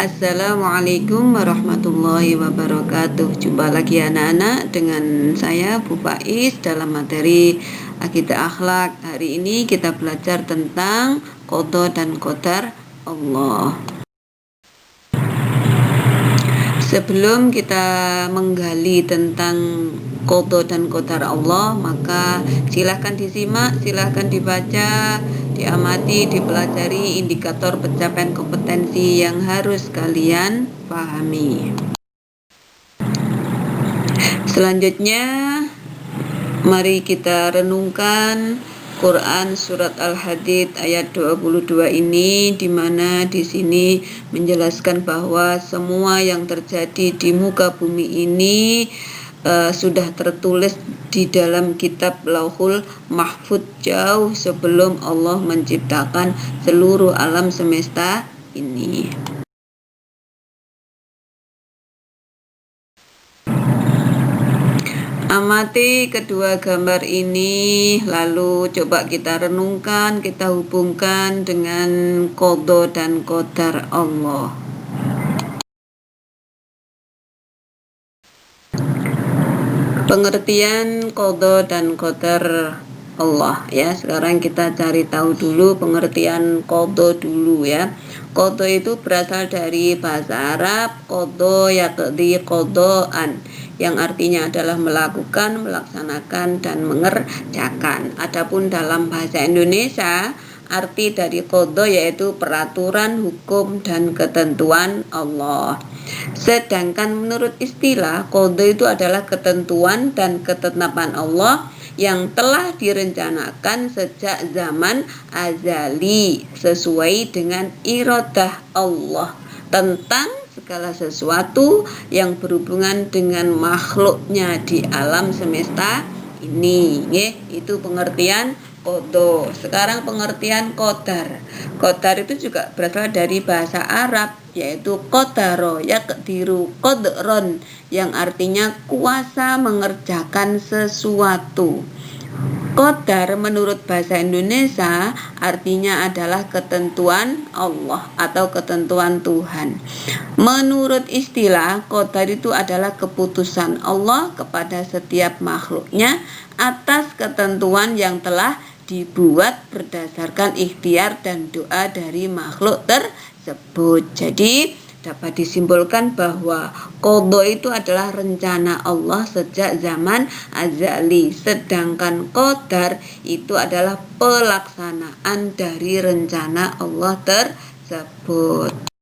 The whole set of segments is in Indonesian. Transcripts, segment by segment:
Assalamualaikum warahmatullahi wabarakatuh. Jumpa lagi anak-anak dengan saya Bu Faiz dalam materi Akidah Akhlak. Hari ini kita belajar tentang qada dan qadar Allah. Sebelum kita menggali tentang qada dan qadar Allah, maka silahkan disimak, silahkan dibaca, diamati, dipelajari indikator pencapaian kompetensi yang harus kalian pahami. Selanjutnya, mari kita renungkan Quran surat Al-Hadid ayat 22 ini, di mana di sini menjelaskan bahwa semua yang terjadi di muka bumi ini sudah tertulis di dalam kitab Lauhul Mahfuz jauh sebelum Allah menciptakan seluruh alam semesta ini. Amati kedua gambar ini, lalu coba kita renungkan, kita hubungkan dengan qada dan qadar Allah. Pengertian qada dan qadar Allah ya. Sekarang kita cari tahu dulu pengertian qada dulu ya. Qada itu berasal dari bahasa Arab qada yaqdi qadaan, yang artinya adalah melakukan, melaksanakan, dan mengerjakan. Adapun dalam bahasa Indonesia, arti dari qada yaitu peraturan, hukum, dan ketentuan Allah. Sedangkan menurut istilah, qada itu adalah ketentuan dan ketetapan Allah yang telah direncanakan sejak zaman azali sesuai dengan iradah Allah tentang segala sesuatu yang berhubungan dengan makhluknya di alam semesta ini. Itu pengertian qada. Sekarang pengertian qadar. Qadar itu juga berasal dari bahasa Arab, yaitu qadaro yaqdiru qadron, yang artinya kuasa mengerjakan sesuatu. Qadar menurut bahasa Indonesia artinya adalah ketentuan Allah atau ketentuan Tuhan. Menurut istilah, qadar itu adalah keputusan Allah kepada setiap makhluknya atas ketentuan yang telah dibuat berdasarkan ikhtiar dan doa dari makhluk tersebut. Jadi dapat disimpulkan bahwa qada itu adalah rencana Allah sejak zaman azali, sedangkan qadar itu adalah pelaksanaan dari rencana Allah tersebut.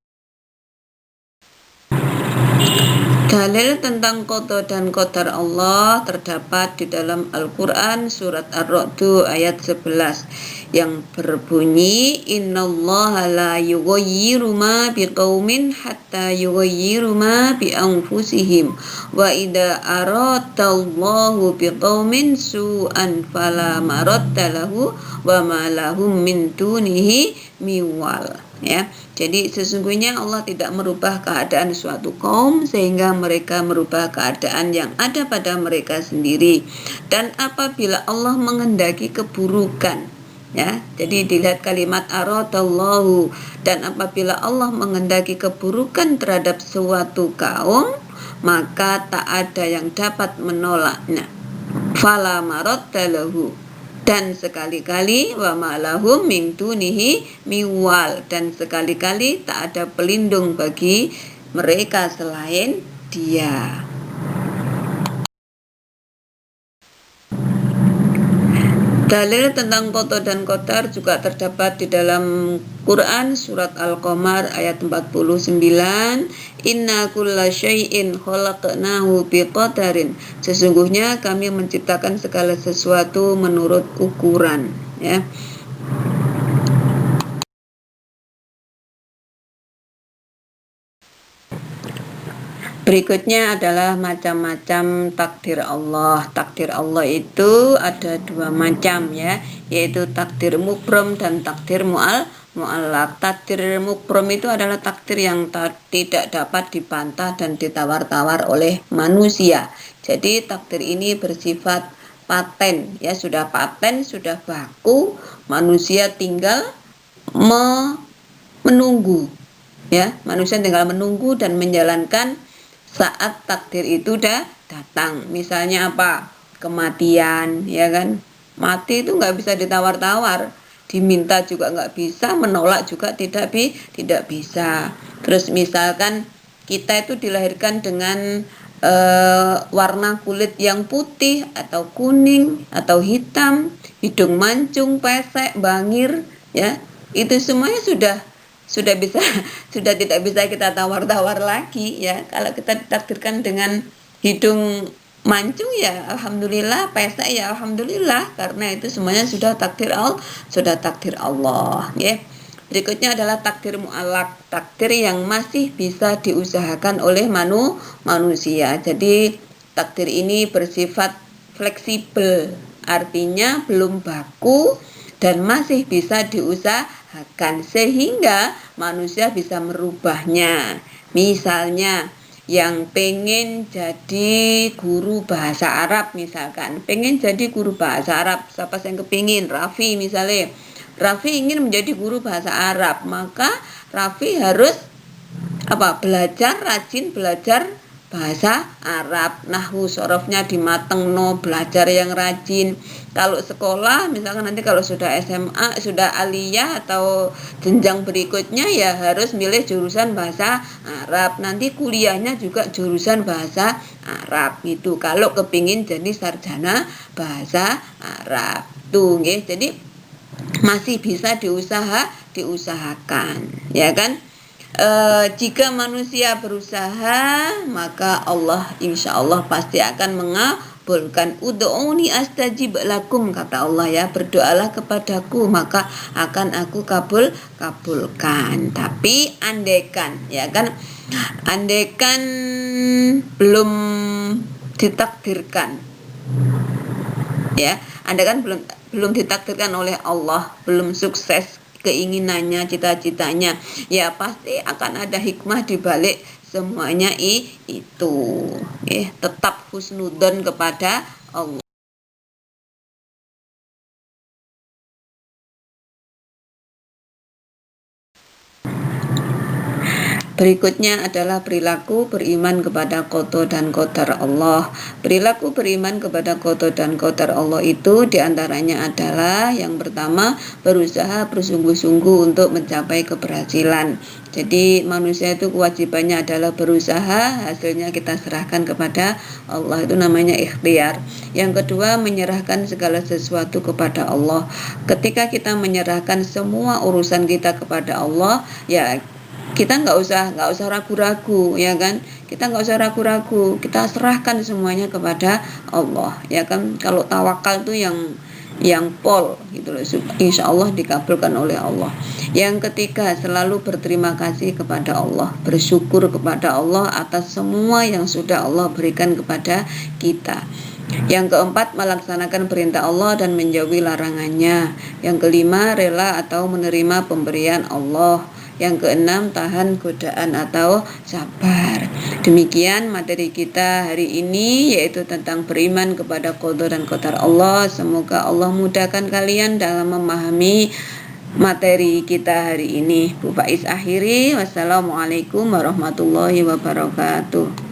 Dalil tentang qada dan qadar Allah terdapat di dalam Al-Quran surat Ar-Ra'd ayat 11 yang berbunyi, innallaha la yughayyiru ma biqaumin hatta yughayyiru ma bi anfusihim wa idza aradallahu biqaumin su'an fala maradda lahu wa ma lahum min dunihi miwal. Ya, jadi sesungguhnya Allah tidak merubah keadaan suatu kaum sehingga mereka merubah keadaan yang ada pada mereka sendiri. Dan apabila Allah menghendaki keburukan, ya, jadi dilihat kalimat aradallahu, dan apabila Allah menghendaki keburukan terhadap suatu kaum, maka tak ada yang dapat menolaknya. Fala maradda lahu, dan sekali-kali wa ma'lahum min dunihi miwal, dan sekali-kali tak ada pelindung bagi mereka selain Dia. Dalil tentang qada dan qadar juga terdapat di dalam Quran surat Al-Qamar ayat 49, inna kulla syai'in khalaqnahu biqadarin, sesungguhnya kami menciptakan segala sesuatu menurut ukuran, ya. Berikutnya adalah macam-macam takdir Allah. Takdir Allah itu ada dua macam, ya, yaitu takdir mubrom dan takdir mu'allaq. Takdir mubrom itu adalah takdir yang tidak dapat dibantah dan ditawar-tawar oleh manusia. Jadi takdir ini bersifat paten, ya, sudah paten, sudah baku, manusia tinggal menunggu Ya, manusia tinggal menunggu dan menjalankan saat takdir itu datang. Misalnya apa? Kematian, ya kan? Mati itu nggak bisa ditawar-tawar, diminta juga nggak bisa, menolak juga tidak bisa. Terus misalkan kita itu dilahirkan dengan warna kulit yang putih atau kuning atau hitam, hidung mancung, pesek, bangir, ya itu semuanya sudah bisa sudah tidak bisa kita tawar-tawar lagi, ya. Kalau kita ditakdirkan dengan hidung mancung ya alhamdulillah, pesek ya alhamdulillah, karena itu semuanya sudah takdir Allah, ya. Berikutnya adalah takdir mu'allak, takdir yang masih bisa diusahakan oleh manusia. Jadi takdir ini bersifat fleksibel, artinya belum baku dan masih bisa diusahakan sehingga manusia bisa merubahnya. Misalnya yang pengen jadi guru bahasa Arab, misalkan pengen jadi guru bahasa Arab, siapa yang kepingin? Raffi misalnya, Raffi ingin menjadi guru bahasa Arab, maka Raffi harus rajin belajar bahasa Arab, nahwu sorofnya dimatengno, belajar yang rajin. Kalau sekolah misalkan nanti kalau sudah SMA, sudah aliyah atau jenjang berikutnya ya harus milih jurusan bahasa Arab. Nanti kuliahnya juga jurusan bahasa Arab gitu. Kalau kepingin jadi sarjana bahasa Arab tuh, nggih. Jadi masih bisa diusahakan, ya kan? Jika manusia berusaha, maka Allah insya Allah pasti akan mengabulkan. Ud'uni astajib lakum, kata Allah, ya, berdoalah kepadaku maka akan aku kabulkan. Tapi andaikan, ya kan, andaikan belum ditakdirkan, ya, andaikan belum ditakdirkan oleh Allah, belum sukses keinginannya, cita-citanya, ya pasti akan ada hikmah di balik semuanya itu. Tetap husnudzon kepada Allah. Berikutnya adalah perilaku beriman kepada qada dan qadar Allah. Perilaku beriman kepada qada dan qadar Allah itu diantaranya adalah yang pertama, berusaha bersungguh-sungguh untuk mencapai keberhasilan. Jadi manusia itu kewajibannya adalah berusaha, hasilnya kita serahkan kepada Allah, itu namanya ikhtiar. Yang kedua, menyerahkan segala sesuatu kepada Allah. Ketika kita menyerahkan semua urusan kita kepada Allah, ya kita nggak usah ragu-ragu, ya kan? Kita nggak usah ragu-ragu, kita serahkan semuanya kepada Allah, ya kan? Kalau tawakal tuh yang pol gitu loh, insya Allah dikabulkan oleh Allah. Yang ketiga, selalu berterima kasih kepada Allah, bersyukur kepada Allah atas semua yang sudah Allah berikan kepada kita. Yang keempat, melaksanakan perintah Allah dan menjauhi larangannya. Yang kelima, rela atau menerima pemberian Allah. Yang keenam, tahan godaan atau sabar. Demikian materi kita hari ini, yaitu tentang beriman kepada qada dan qadar Allah. Semoga Allah mudahkan kalian dalam memahami materi kita hari ini. Bu Faiz akhiri, wassalamualaikum warahmatullahi wabarakatuh.